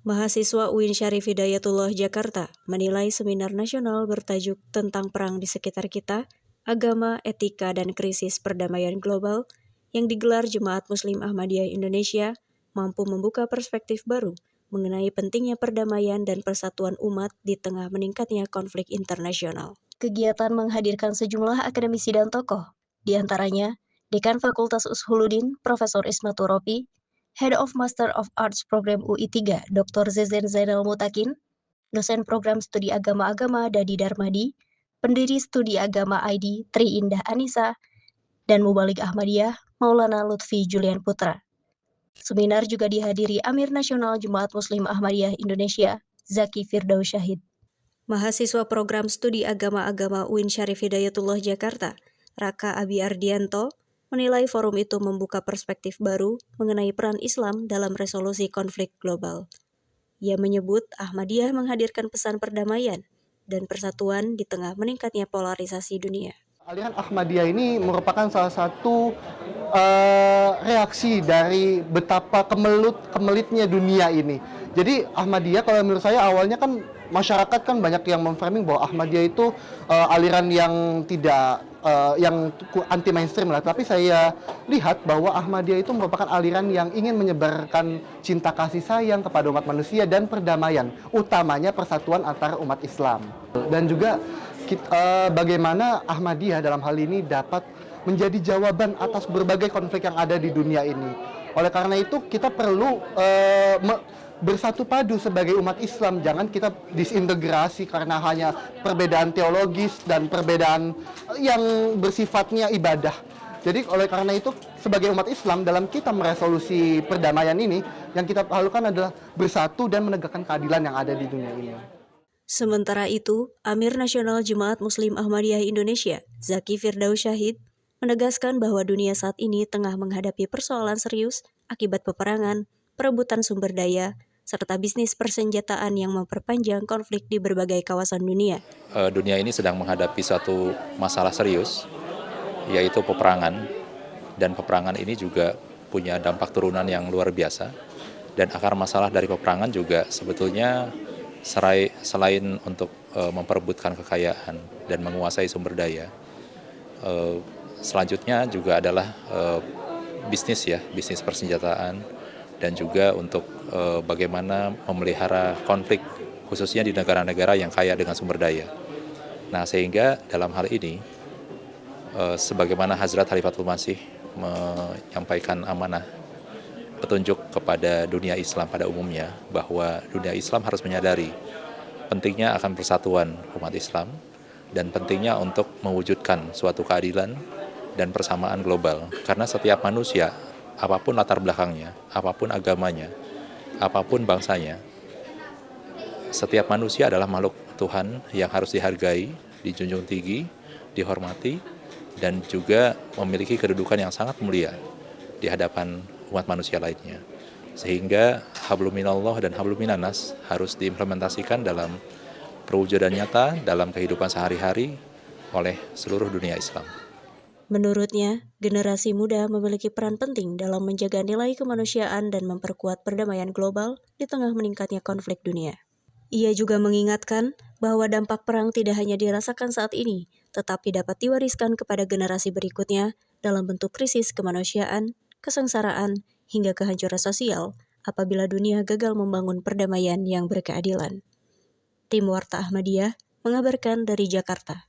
Mahasiswa UIN Syarif Hidayatullah Jakarta menilai seminar nasional bertajuk tentang perang di sekitar kita, agama, etika, dan krisis perdamaian global yang digelar Jemaat Muslim Ahmadiyah Indonesia mampu membuka perspektif baru mengenai pentingnya perdamaian dan persatuan umat di tengah meningkatnya konflik internasional. Kegiatan menghadirkan sejumlah akademisi dan tokoh, di antaranya Dekan Fakultas Ushuluddin Profesor Ismatul Ropi, Head of Master of Arts Program UI3, Dr. Zezen Zainal Mutakin, dosen program studi agama-agama Dadi Darmadi, pendiri studi agama ID Tri Indah Anissa, dan Mubalik Ahmadiyah Maulana Lutfi Julian Putra. Seminar juga dihadiri Amir Nasional Jemaat Muslim Ahmadiyah Indonesia, Zaki Firdaus Syahid. Mahasiswa program studi agama-agama UIN Syarif Hidayatullah Jakarta, Raka Abi Ardianto, menilai forum itu membuka perspektif baru mengenai peran Islam dalam resolusi konflik global. Ia menyebut Ahmadiyah menghadirkan pesan perdamaian dan persatuan di tengah meningkatnya polarisasi dunia. Aliran Ahmadiyah ini merupakan salah satu reaksi dari betapa kemelitnya dunia ini. Jadi Ahmadiyah kalau menurut saya awalnya kan masyarakat kan banyak yang memframing bahwa Ahmadiyah itu aliran yang tidak yang anti mainstream lah. Tapi saya lihat bahwa Ahmadiyah itu merupakan aliran yang ingin menyebarkan cinta kasih sayang kepada umat manusia dan perdamaian, utamanya persatuan antar umat Islam. Dan juga bagaimana Ahmadiyah dalam hal ini dapat menjadi jawaban atas berbagai konflik yang ada di dunia ini. Oleh karena itu kita perlu bersatu padu sebagai umat Islam. Jangan kita disintegrasi karena hanya perbedaan teologis dan perbedaan yang bersifatnya ibadah. Jadi oleh karena itu sebagai umat Islam dalam kita meresolusi perdamaian ini, yang kita lakukan adalah bersatu dan menegakkan keadilan yang ada di dunia ini. Sementara itu, Amir Nasional Jemaat Muslim Ahmadiyah Indonesia, Zaki Firdaus Syahid, menegaskan bahwa dunia saat ini tengah menghadapi persoalan serius akibat peperangan, perebutan sumber daya, serta bisnis persenjataan yang memperpanjang konflik di berbagai kawasan dunia. Dunia ini sedang menghadapi suatu masalah serius, yaitu peperangan, dan peperangan ini juga punya dampak turunan yang luar biasa, dan akar masalah dari peperangan juga sebetulnya selain untuk memperebutkan kekayaan dan menguasai sumber daya, selanjutnya juga adalah bisnis persenjataan, dan juga untuk bagaimana memelihara konflik, khususnya di negara-negara yang kaya dengan sumber daya. Nah, sehingga dalam hal ini, sebagaimana Hazrat Khalifatul Masih menyampaikan amanah petunjuk kepada dunia Islam pada umumnya, bahwa dunia Islam harus menyadari pentingnya akan persatuan umat Islam dan pentingnya untuk mewujudkan suatu keadilan dan persamaan global. Karena setiap manusia, apapun latar belakangnya, apapun agamanya, apapun bangsanya, setiap manusia adalah makhluk Tuhan yang harus dihargai, dijunjung tinggi, dihormati, dan juga memiliki kedudukan yang sangat mulia di hadapan umat manusia lainnya. Sehingga hablum minallah dan hablum minannas harus diimplementasikan dalam perwujudan nyata dalam kehidupan sehari-hari oleh seluruh dunia Islam. Menurutnya, generasi muda memiliki peran penting dalam menjaga nilai kemanusiaan dan memperkuat perdamaian global di tengah meningkatnya konflik dunia. Ia juga mengingatkan bahwa dampak perang tidak hanya dirasakan saat ini, tetapi dapat diwariskan kepada generasi berikutnya dalam bentuk krisis kemanusiaan, kesengsaraan, hingga kehancuran sosial apabila dunia gagal membangun perdamaian yang berkeadilan. Tim Warta Ahmadiyah mengabarkan dari Jakarta.